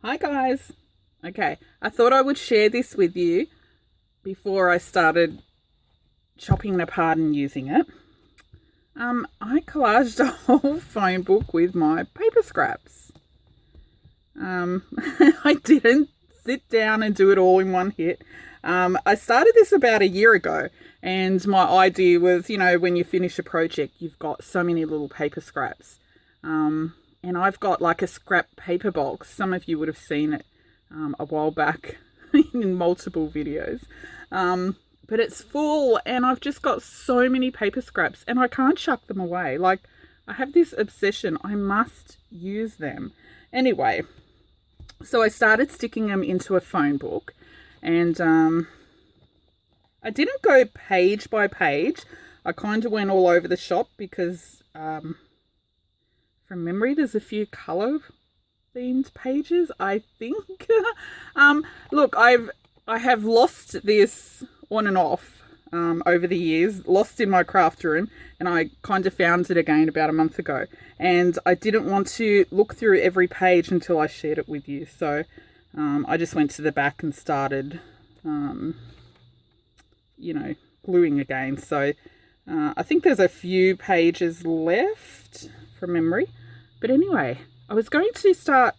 Hi guys. Okay, I thought I would share this with you before I started chopping it apart and using it. I collaged a whole phone book with my paper scraps. I didn't sit down and do it all in one hit. I started this about a year ago, and my idea was, when you finish a project, you've got so many little paper scraps. And I've got like a scrap paper box. Some of you would have seen it a while back in multiple videos. But it's full, and I've just got so many paper scraps, and I can't chuck them away. Like, I have this obsession. I must use them. Anyway, so I started sticking them into a phone book, and I didn't go page by page. I kind of went all over the shop because from memory, there's a few colour themed pages, I think. Look, I have lost this on and off over the years, lost in my craft room, and I kind of found it again about a month ago. And I didn't want to look through every page until I shared it with you. So I just went to the back and started, gluing again. So I think there's a few pages left from memory. But anyway, I was going to start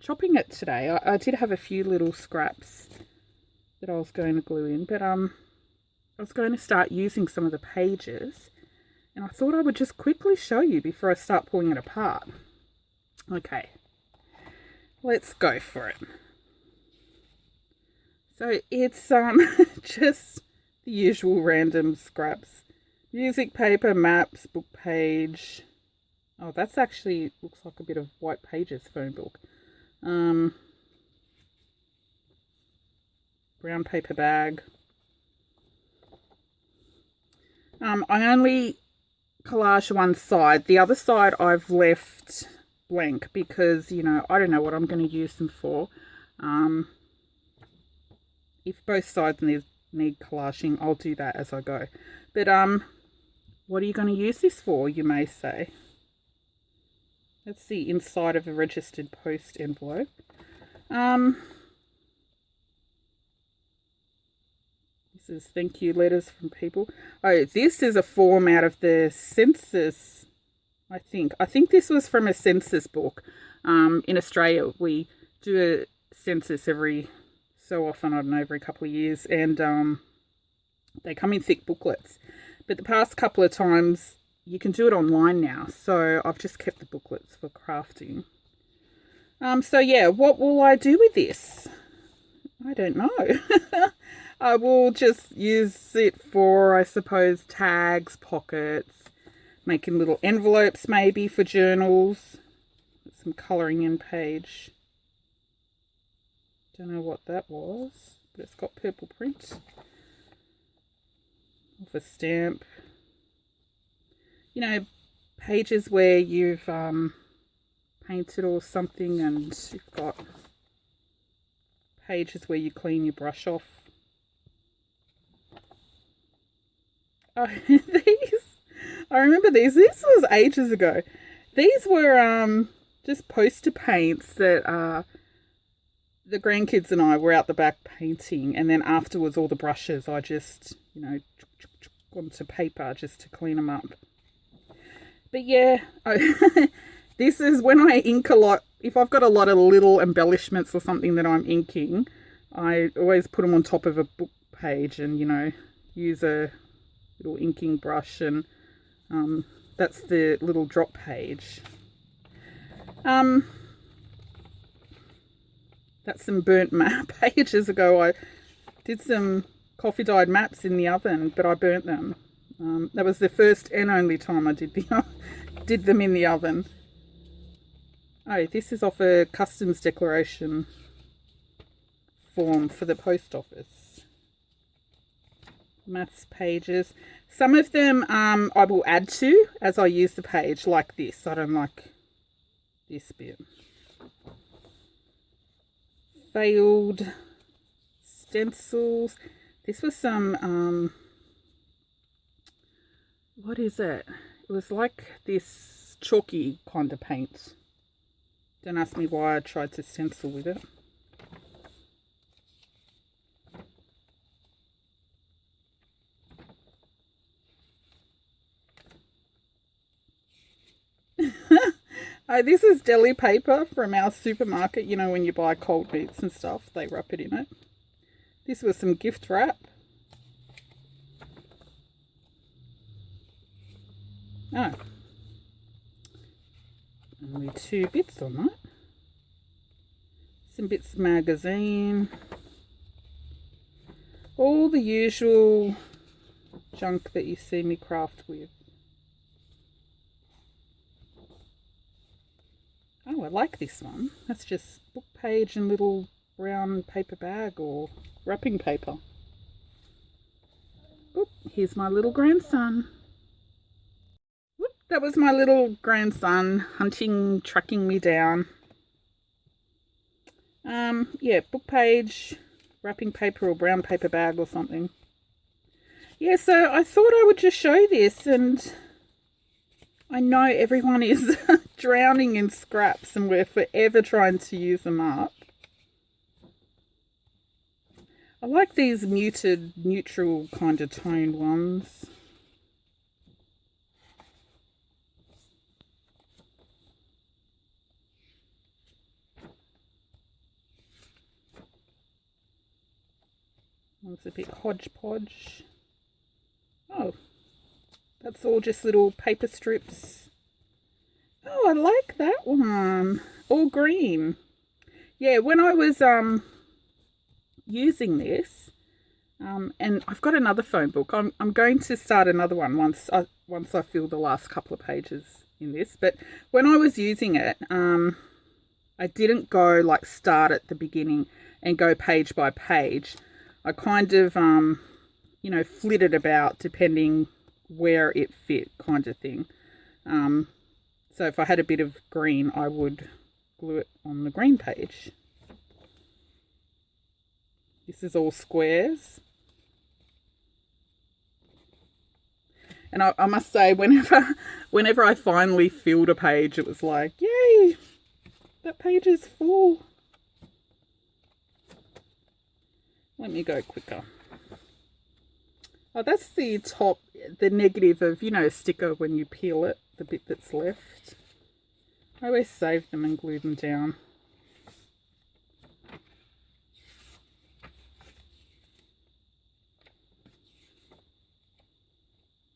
chopping it today. I did have a few little scraps that I was going to glue in, but I was going to start using some of the pages, and I thought I would just quickly show you before I start pulling it apart. Okay, let's go for it. So it's just the usual random scraps. Music paper, maps, book page. Oh, that's actually looks like a bit of White Pages phone book. Brown paper bag. I only collage one side. The other side I've left blank because, I don't know what I'm going to use them for. If both sides need collaging, I'll do that as I go. But what are you going to use this for, you may say? That's the inside of a registered post envelope. This is thank you letters from people. Oh, this is a form out of the census, I think. I think this was from a census book. In Australia, we do a census every so often, I don't know, every couple of years. And they come in thick booklets. But the past couple of times, you can do it online now, so I've just kept the booklets for crafting. So yeah, what will I do with this? I don't know. I will just use it for, I suppose, tags, pockets, making little envelopes maybe for journals. Some colouring in page. Don't know what that was, but it's got purple print. Off a stamp. Pages where you've painted or something, and you've got pages where you clean your brush off. Oh, I remember these. This was ages ago. These were just poster paints that the grandkids and I were out the back painting, and then afterwards all the brushes I just, onto paper just to clean them up. But yeah, this is when I ink a lot. If I've got a lot of little embellishments or something that I'm inking, I always put them on top of a book page and, use a little inking brush, and that's the little drop page. That's some burnt map ages ago. I did some coffee dyed maps in the oven, but I burnt them. That was the first and only time I did them in the oven. Oh, this is off a customs declaration form for the post office. Maths pages. Some of them I will add to as I use the page, like this. I don't like this bit. Failed stencils. This was some what is it? It was like this chalky kind of paint. Don't ask me why I tried to stencil with it. This is deli paper from our supermarket. You know, when you buy cold meats and stuff, they wrap it in it. This was some gift wrap. Oh. Only 2 bits on that. Some bits of magazine. All the usual junk that you see me craft with. Oh, I like this one. That's just book page and little brown paper bag or wrapping paper. Oop, here's my little grandson. Whoop, that was my little grandson hunting, tracking me down. Yeah, book page, wrapping paper or brown paper bag or something. Yeah, so I thought I would just show this, and I know everyone is drowning in scraps and we're forever trying to use them up. I like these muted, neutral kind of toned ones. It's a bit hodgepodge. Oh, that's all just little paper strips. Oh, I like that one. All green. Yeah, when I was using this, and I've got another phone book. I'm going to start another one once I fill the last couple of pages in this. But when I was using it, I didn't go like start at the beginning and go page by page. I kind of you know, flitted about depending where it fit, kind of thing. So if I had a bit of green, I would glue it on the green page. This is all squares. And I must say, whenever I finally filled a page, it was like, yay, that page is full. Let me go quicker. Oh, that's the top, the negative of, you know, a sticker when you peel it, the bit that's left. I always save them and glue them down.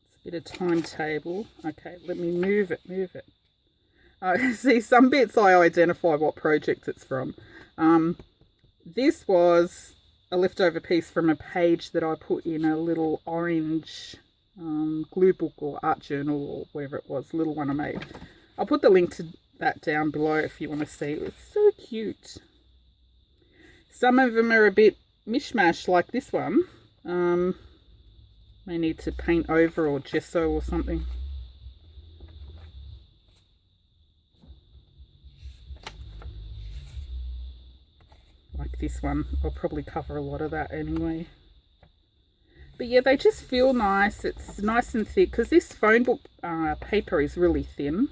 It's a bit of timetable. Okay, let me move it. See, some bits I identify what project it's from. This was a leftover piece from a page that I put in a little orange glue book or art journal or whatever it was, little one I made. I'll put the link to that down below if you want to see. It's so cute. Some of them are a bit mishmash, like this one. May need to paint over or gesso or something. Like this one, I'll probably cover a lot of that anyway. But yeah, they just feel nice. It's nice and thick because this phone book paper is really thin.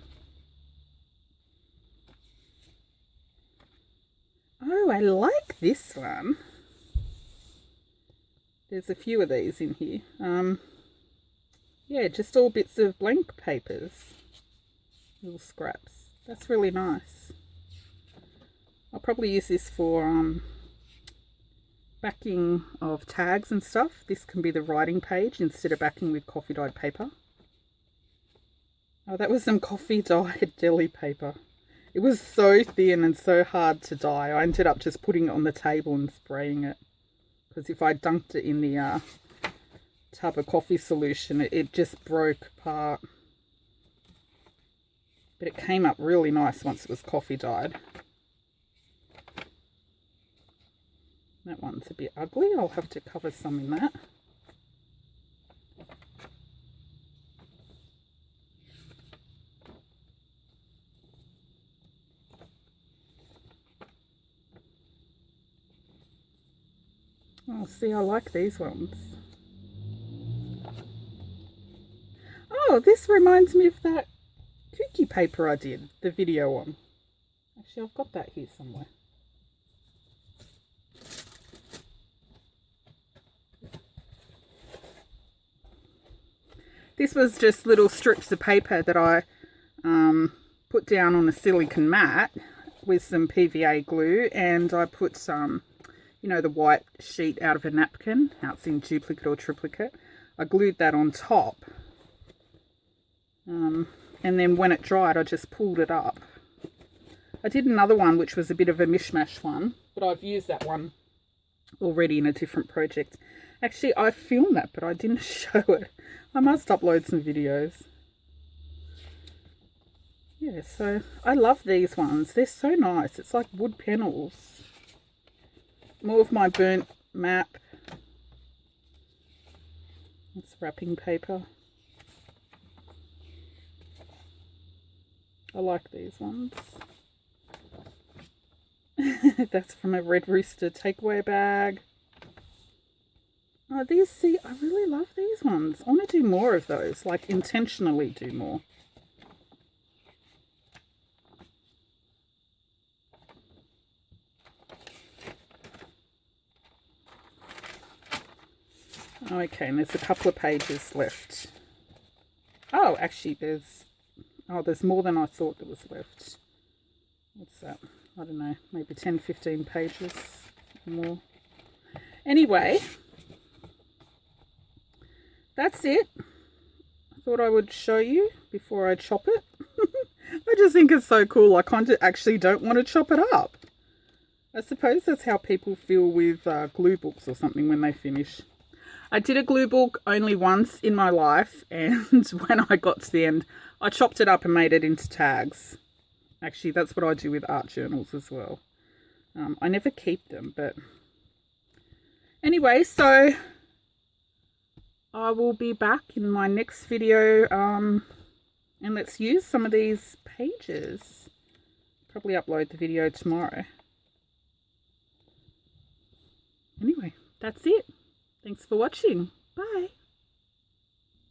Oh, I like this one. There's a few of these in here. Yeah, just all bits of blank papers. Little scraps. That's really nice. I'll probably use this for backing of tags and stuff. This can be the writing page instead of backing with coffee dyed paper. Oh, that was some coffee dyed deli paper. It was so thin and so hard to dye. I ended up just putting it on the table and spraying it. Because if I dunked it in the tub of coffee solution, it just broke apart. But it came up really nice once it was coffee dyed. That one's a bit ugly. I'll have to cover some in that. Oh, see, I like these ones. Oh, this reminds me of that cookie paper I did the video on. Actually, I've got that here somewhere. This was just little strips of paper that I put down on a silicone mat with some PVA glue, and I put some, you know, the white sheet out of a napkin, how it's in duplicate or triplicate. I glued that on top, and then when it dried I just pulled it up. I did another one which was a bit of a mishmash one, but I've used that one already in a different project. Actually, I filmed that, but I didn't show it. I must upload some videos. Yeah, so I love these ones. They're so nice. It's like wood panels. More of my burnt map. It's wrapping paper. I like these ones. That's from a Red Rooster takeaway bag. Oh, these, see, I really love these ones. I want to do more of those, like intentionally do more. Okay, and there's a couple of pages left. Oh, actually there's more than I thought there was left. What's that? I don't know, maybe 10, 15 pages more. Anyway, that's it. I thought I would show you before I chop it. I just think it's so cool. I kind of actually don't want to chop it up. I suppose that's how people feel with glue books or something when they finish. I did a glue book only once in my life, and when I got to the end, I chopped it up and made it into tags. Actually, that's what I do with art journals as well. I never keep them, but anyway, so I will be back in my next video, and let's use some of these pages. Probably upload the video tomorrow. Anyway, that's it. Thanks for watching. Bye.